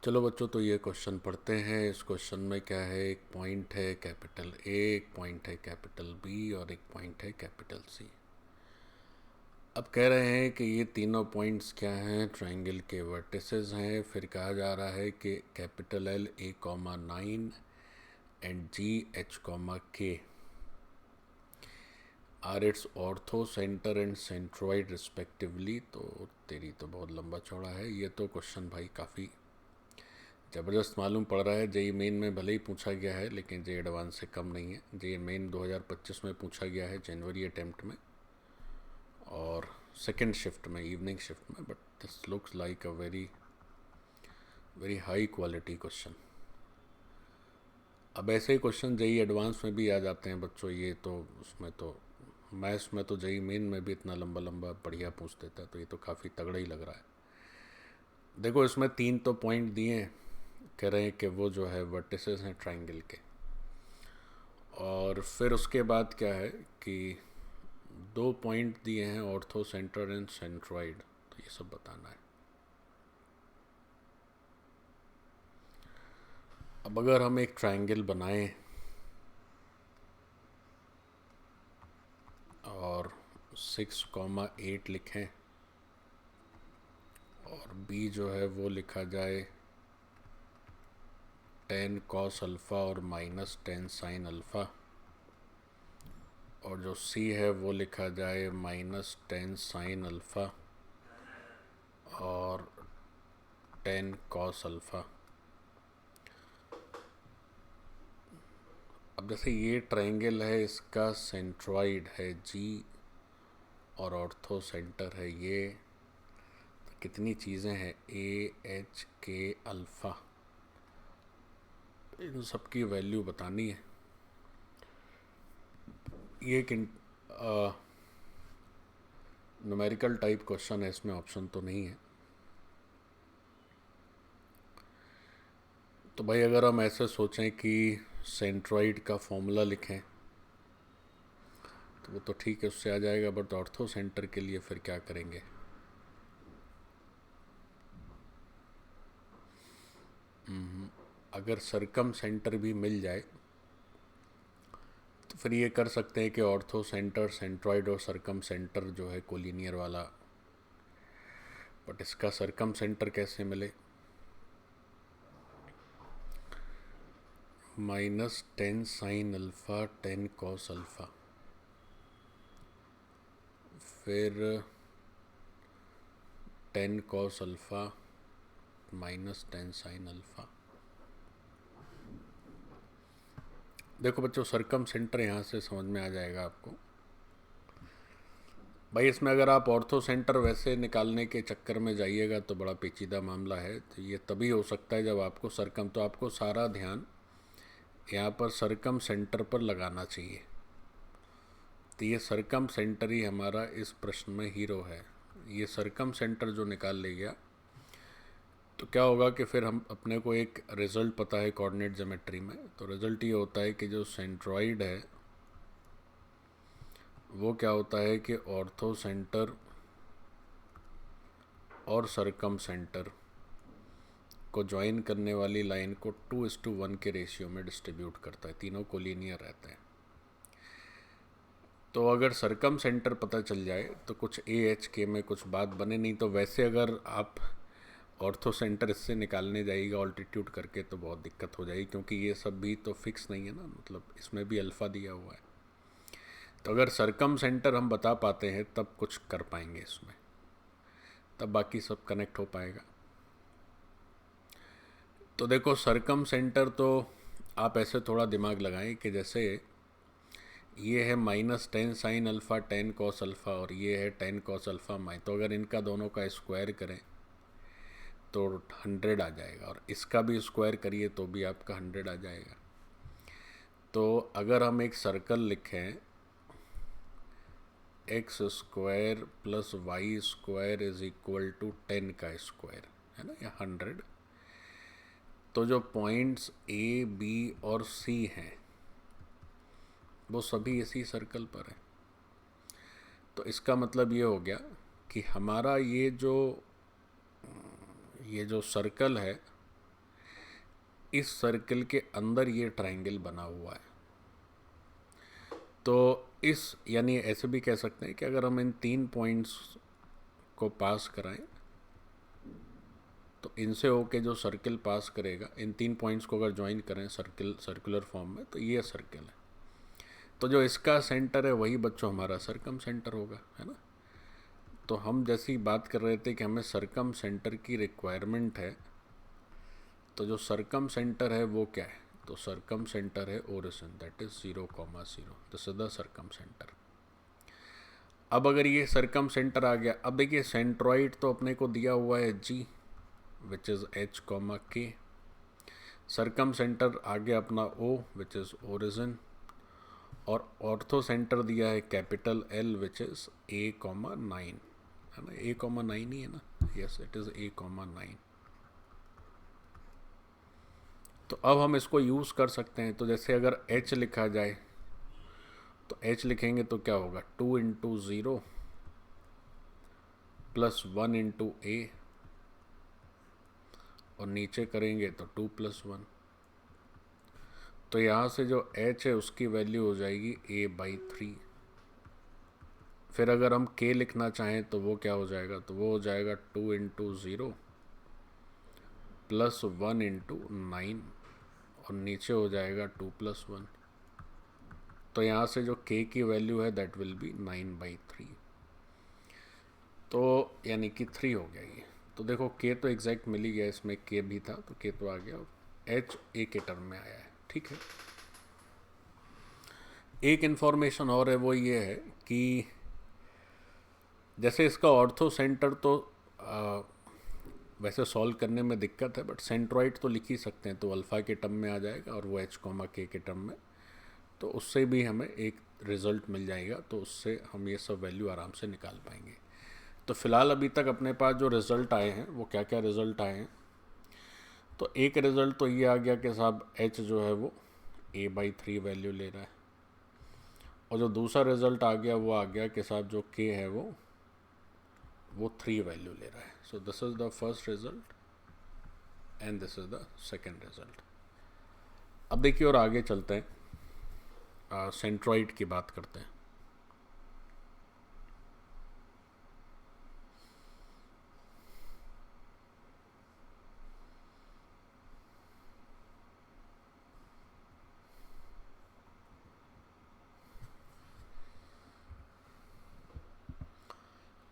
चलो बच्चों, तो ये क्वेश्चन पढ़ते हैं। इस क्वेश्चन में क्या है, एक पॉइंट है कैपिटल ए, एक पॉइंट है कैपिटल बी और एक पॉइंट है कैपिटल सी। अब कह रहे हैं कि ये तीनों पॉइंट्स क्या हैं, ट्रायंगल के वर्टिसेस हैं। फिर कहा जा रहा है कि capital L A comma 9 and G H comma K R its orthocentre and centroid respectively. तो तेरी तो बहुत लंबा चौड़ा है ये तो क्वेश्चन भाई, काफ़ी ज़बरदस्त मालूम पड़ रहा है। जेई मेन में भले ही पूछा गया है लेकिन जेई एडवांस से कम नहीं है। जेई मेन 2025 में पूछा गया है, जनवरी अटेम्प्ट में और सेकेंड शिफ्ट में, इवनिंग शिफ्ट में। But this looks like a very very high quality question. अब ऐसे ही क्वेश्चन जेई एडवांस में भी आ जाते हैं बच्चों। ये तो उसमें तो मैथ्स में तो जेई मेन में भी इतना लंबा लंबा बढ़िया पूछ देता है, तो ये तो काफ़ी तगड़ा ही लग रहा है। देखो, इसमें तीन तो पॉइंट दिए हैं, कह रहे हैं कि वो जो है वर्टिसेस हैं ट्रायंगल के। और फिर उसके बाद क्या है कि दो पॉइंट दिए हैं ऑर्थो सेंटर एंड सेंट्रॉइड, तो ये सब बताना है। अब अगर हम एक ट्रायंगल बनाएं और 6,8 लिखें और बी जो है वो लिखा जाए 10 कॉस अल्फ़ा और -10 साइन अल्फ़ा, और जो सी है वो लिखा जाए -10 साइन अल्फ़ा और 10 कॉस अल्फ़ा। अब जैसे ये ट्रायंगल है, इसका सेंट्रॉइड है जी और ऑर्थो सेंटर है ये, तो कितनी चीज़ें हैं, ए एच के अल्फ़ा, इन सब की वैल्यू बतानी है। ये एक न्यूमेरिकल टाइप क्वेश्चन है, इसमें ऑप्शन तो नहीं है। तो भाई अगर हम ऐसे सोचें कि सेंट्रॉइड का फॉर्मूला लिखें तो वो तो ठीक है, उससे आ जाएगा। बट ऑर्थो सेंटर के लिए फिर क्या करेंगे? अगर सरकम सेंटर भी मिल जाए तो फिर ये कर सकते हैं कि ऑर्थो सेंटर, सेंट्रॉइड और सरकम सेंटर जो है कोलिनियर वाला। बट इसका सरकम सेंटर कैसे मिले? -10 साइन अल्फ़ा 10 कॉस अल्फ़ा, फिर 10 कॉस अल्फ़ा -10 साइन अल्फ़ा। देखो बच्चों, सरकम सेंटर यहाँ से समझ में आ जाएगा आपको। भाई इसमें अगर आप ऑर्थो सेंटर वैसे निकालने के चक्कर में जाइएगा तो बड़ा पेचीदा मामला है। तो ये तभी हो सकता है जब आपको सरकम, तो आपको सारा ध्यान यहाँ पर सरकम सेंटर पर लगाना चाहिए। तो ये सरकम सेंटर ही हमारा इस प्रश्न में हीरो है। ये सरकम सेंटर जो निकाल ले गया तो क्या होगा कि फिर हम अपने को एक रिज़ल्ट पता है कोऑर्डिनेट ज्योमेट्री में। तो रिज़ल्ट ये होता है कि जो सेंट्रॉइड है वो क्या होता है कि ऑर्थो सेंटर और सरकम सेंटर को ज्वाइन करने वाली लाइन को 2:1 के रेशियो में डिस्ट्रीब्यूट करता है, तीनों को लीनियर रहते हैं। तो अगर सरकम सेंटर पता चल जाए तो कुछ ए एच के में कुछ बात बने नहीं। तो वैसे अगर आप ऑर्थो सेंटर इससे निकालने जाइएगा ऑल्टीट्यूड करके तो बहुत दिक्कत हो जाएगी, क्योंकि ये सब भी तो फिक्स नहीं है ना, मतलब इसमें भी अल्फ़ा दिया हुआ है। तो अगर सरकम सेंटर हम बता पाते हैं तब कुछ कर पाएंगे इसमें, तब बाकी सब कनेक्ट हो पाएगा। तो देखो, सरकम सेंटर तो आप ऐसे थोड़ा दिमाग लगाएं कि जैसे ये है -10 साइन अल्फ़ा 10 कॉस अल्फ़ा और ये है 10 कॉस अल्फ़ा माइ, तो अगर इनका दोनों का स्क्वायर करें तो 100 आ जाएगा, और इसका भी स्क्वायर करिए तो भी आपका 100 आ जाएगा। तो अगर हम एक सर्कल लिखें x² + y² = 10 का स्क्वायर, है ना, या 100, तो जो पॉइंट्स ए बी और सी हैं वो सभी इसी सर्कल पर हैं। तो इसका मतलब ये हो गया कि हमारा ये जो सर्कल है इस सर्कल के अंदर ये ट्रायंगल बना हुआ है। तो इस यानी ऐसे भी कह सकते हैं कि अगर हम इन 3 पॉइंट्स को पास कराएं तो इनसे होके जो सर्कल पास करेगा, इन 3 पॉइंट्स को अगर ज्वाइन करें सर्कुलर फॉर्म में, तो ये सर्कल है। तो जो इसका सेंटर है वही बच्चों हमारा सरकम सेंटर होगा, है ना। तो हम जैसी बात कर रहे थे कि हमें सरकम सेंटर की रिक्वायरमेंट है, तो जो सरकम सेंटर है वो क्या है, तो सरकम सेंटर है origin, that is 0,0, this is the circumcentre. अब अगर ये सरकम सेंटर आ गया, अब देखिए सेंट्रॉइड तो अपने को दिया हुआ है G which is H, K। Circumcentre आ गया अपना O विच इज़ ओरिजिन, और ऑर्थो सेंटर दिया है capital L which is A,9, है ना, A,9 ही है ना, यस इट इज़ A,9। तो अब हम इसको यूज़ कर सकते हैं। तो जैसे अगर H लिखा जाए तो H लिखेंगे तो क्या होगा, 2 इंटू 0 प्लस 1 इंटू A, और नीचे करेंगे तो 2 प्लस 1। तो यहाँ से जो H है उसकी वैल्यू हो जाएगी A/3। फिर अगर हम K लिखना चाहें तो वो क्या हो जाएगा, तो वो हो जाएगा 2 इंटू 0 प्लस 1 इंटू 9, और नीचे हो जाएगा 2 प्लस 1। तो यहाँ से जो K की वैल्यू है दैट विल बी 9/3, तो यानी कि 3 हो गया ये। तो देखो K तो एग्जैक्ट मिल ही गया, इसमें K भी था तो K तो आ गया, और H A के टर्म में आया है, ठीक है। एक इन्फॉर्मेशन और है, वो ये है कि जैसे इसका ऑर्थो सेंटर तो वैसे सॉल्व करने में दिक्कत है, बट सेंट्रॉइड तो लिख ही सकते हैं, तो अल्फ़ा के टर्म में आ जाएगा और वो H, K के टर्म में, तो उससे भी हमें एक रिज़ल्ट मिल जाएगा, तो उससे हम ये सब वैल्यू आराम से निकाल पाएंगे। तो फ़िलहाल अभी तक अपने पास जो रिज़ल्ट आए हैं वो क्या क्या रिज़ल्ट आए हैं, तो एक रिज़ल्ट तो ये आ गया कि साहब H जो है वो A/3 वैल्यू ले रहा है, और जो दूसरा रिज़ल्ट आ गया वो आ गया कि साहब जो K है वो 3 वैल्यू ले रहा है। So this is the first result and this is the second result. अब देखिए और आगे चलते हैं, सेंट्रॉइड की बात करते हैं।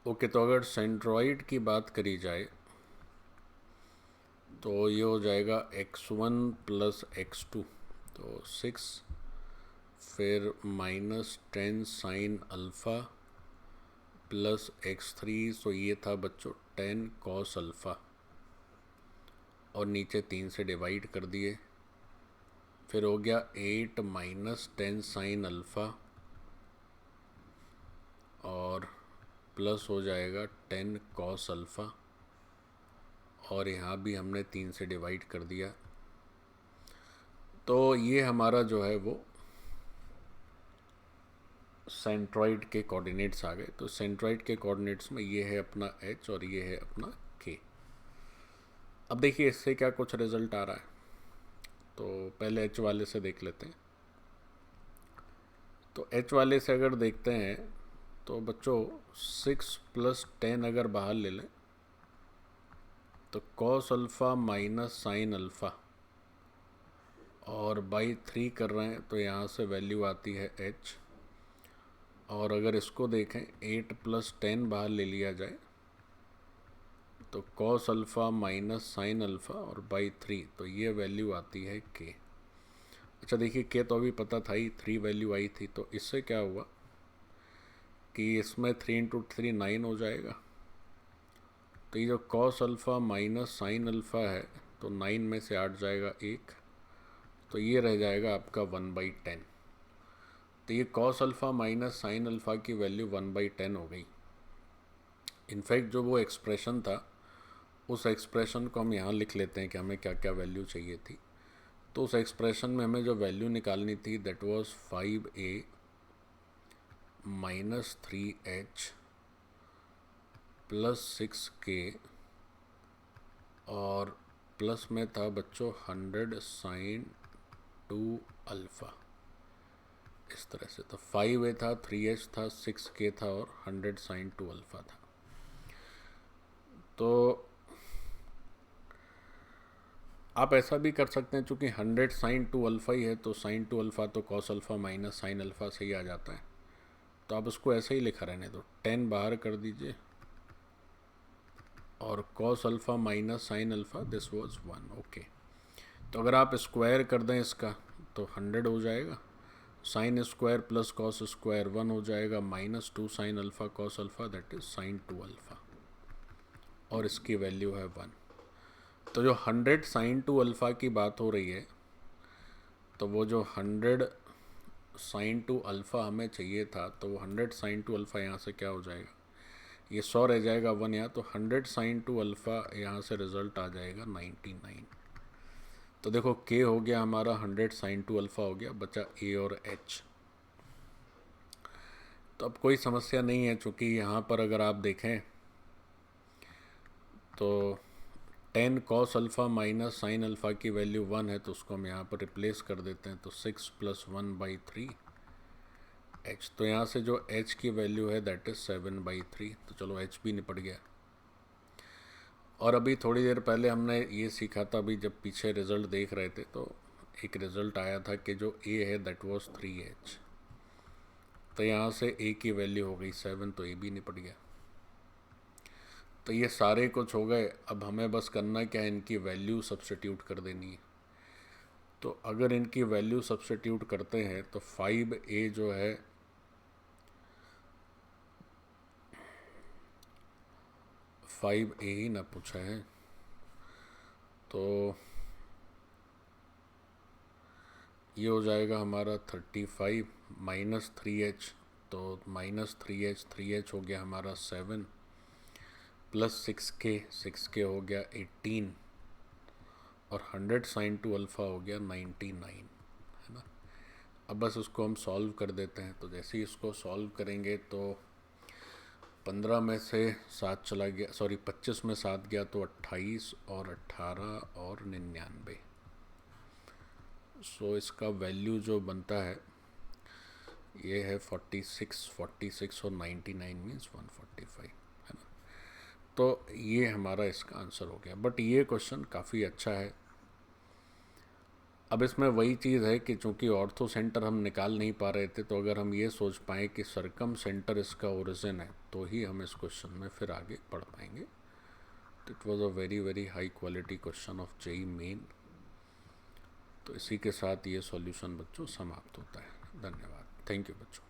ओके, तो अगर सेंट्रॉइड की बात करी जाए तो ये हो जाएगा x1 प्लस x2, तो 6, फिर -10 साइन अल्फ़ा प्लस x3, सो ये था बच्चों 10 कॉस अल्फ़ा, और नीचे 3 से डिवाइड कर दिए। फिर हो गया 8 -10 साइन अल्फ़ा, और प्लस हो जाएगा 10 कॉस अल्फ़ा, और यहाँ भी हमने 3 से डिवाइड कर दिया। तो ये हमारा जो है वो सेंट्रॉइड के कोऑर्डिनेट्स आ गए। तो सेंट्रॉइड के कोऑर्डिनेट्स में ये है अपना H और ये है अपना K। अब देखिए इससे क्या कुछ रिज़ल्ट आ रहा है, तो पहले H वाले से देख लेते हैं। तो H वाले से अगर देखते हैं तो बच्चों 6 + 10 अगर बाहर ले लें तो cos alpha minus sine alpha, और बाई 3 कर रहे हैं तो यहाँ से वैल्यू आती है H। और अगर इसको देखें 8 + 10 बाहर ले लिया जाए तो cos alpha minus sine alpha और बाई 3, तो ये वैल्यू आती है K। अच्छा देखिए K तो अभी पता था ही, 3 वैल्यू आई थी, तो इससे क्या हुआ कि इसमें 3 × 3 9 हो जाएगा। तो ये जो cos alpha minus sine alpha है तो 9 में से 8 जाएगा 1, तो ये रह जाएगा आपका 1/10। तो ये cos alpha minus sine alpha की वैल्यू 1/10 हो गई। इनफैक्ट जो वो एक्सप्रेशन था उस एक्सप्रेशन को हम यहाँ लिख लेते हैं कि हमें क्या क्या वैल्यू चाहिए थी। तो उस एक्सप्रेशन में हमें जो वैल्यू निकालनी थी that was 5a - 3h + 6k और प्लस में था बच्चों 100 साइन 2 अल्फ़ा, इस तरह से। तो 5a था, 3h था, 6k था और 100 साइन 2 अल्फ़ा था। तो आप ऐसा भी कर सकते हैं, चूँकि 100 साइन 2 अल्फ़ा ही है तो साइन 2 अल्फ़ा तो cos alpha minus sine alpha से ही आ जाता है। तो आप उसको ऐसे ही लिखा रहने दो, 10 बाहर कर दीजिए और cos alpha minus sine alpha, this was 1। Okay, तो अगर आप स्क्वायर कर दें इसका तो 100 हो जाएगा, sine square plus cos square 1 हो जाएगा, minus 2 sine alpha cos alpha, that is sine 2 alpha, और इसकी वैल्यू है 1। तो जो 100 साइन 2 अल्फ़ा की बात हो रही है, तो वो जो 100 साइन 2 अल्फ़ा हमें चाहिए था, तो वो 100 साइन 2 अल्फ़ा यहाँ से क्या हो जाएगा, ये 100 रह जाएगा 1 यहाँ, तो 100 साइन 2 अल्फ़ा यहाँ से रिज़ल्ट आ जाएगा 99। तो देखो के हो गया हमारा, 100 साइन 2 अल्फ़ा हो गया, बचा ए और एच। तो अब कोई समस्या नहीं है, चूँकि यहाँ पर अगर आप देखें तो 10 cos alpha minus sine alpha की वैल्यू 1 है, तो उसको हम यहाँ पर रिप्लेस कर देते हैं, तो 6 + 1/3 h। तो यहाँ से जो h की वैल्यू है दैट इज़ 7/3। तो चलो h भी निपट गया। और अभी थोड़ी देर पहले हमने ये सीखा था, अभी जब पीछे रिज़ल्ट देख रहे थे तो एक रिज़ल्ट आया था कि जो a है दैट वाज 3h। तो यहाँ से a की वैल्यू हो गई 7, तो a भी निपट गया। तो ये सारे कुछ हो गए। अब हमें बस करना क्या है, इनकी वैल्यू सब्स्टिट्यूट कर देनी है। तो अगर इनकी वैल्यू सब्स्टिट्यूट करते हैं तो 5a जो है 5a ही ना पूछा है, तो ये हो जाएगा हमारा 35 माइनस 3h, तो माइनस 3h हो गया हमारा 7, प्लस 6k हो गया 18, और 100 साइन 2 अल्फ़ा हो गया 99, है ना। अब बस उसको हम सॉल्व कर देते हैं। तो जैसे ही इसको सॉल्व करेंगे तो 15 में से 7 चला गया, सॉरी 25 में 7 गया तो 28, और 18 और 99। सो इसका वैल्यू जो बनता है ये है 46 और 99 मीन्स 145, है ना। तो ये हमारा इसका आंसर हो गया। बट ये क्वेश्चन काफ़ी अच्छा है। अब इसमें वही चीज़ है कि चूँकि ऑर्थो सेंटर हम निकाल नहीं पा रहे थे, तो अगर हम ये सोच पाएँ कि सरकम सेंटर इसका ओरिजिन है तो ही हम इस क्वेश्चन में फिर आगे बढ़ पाएंगे। तो it was a very very high quality question of JEE Main. तो इसी के साथ ये सॉल्यूशन बच्चों समाप्त होता है। धन्यवाद। थैंक यू बच्चों।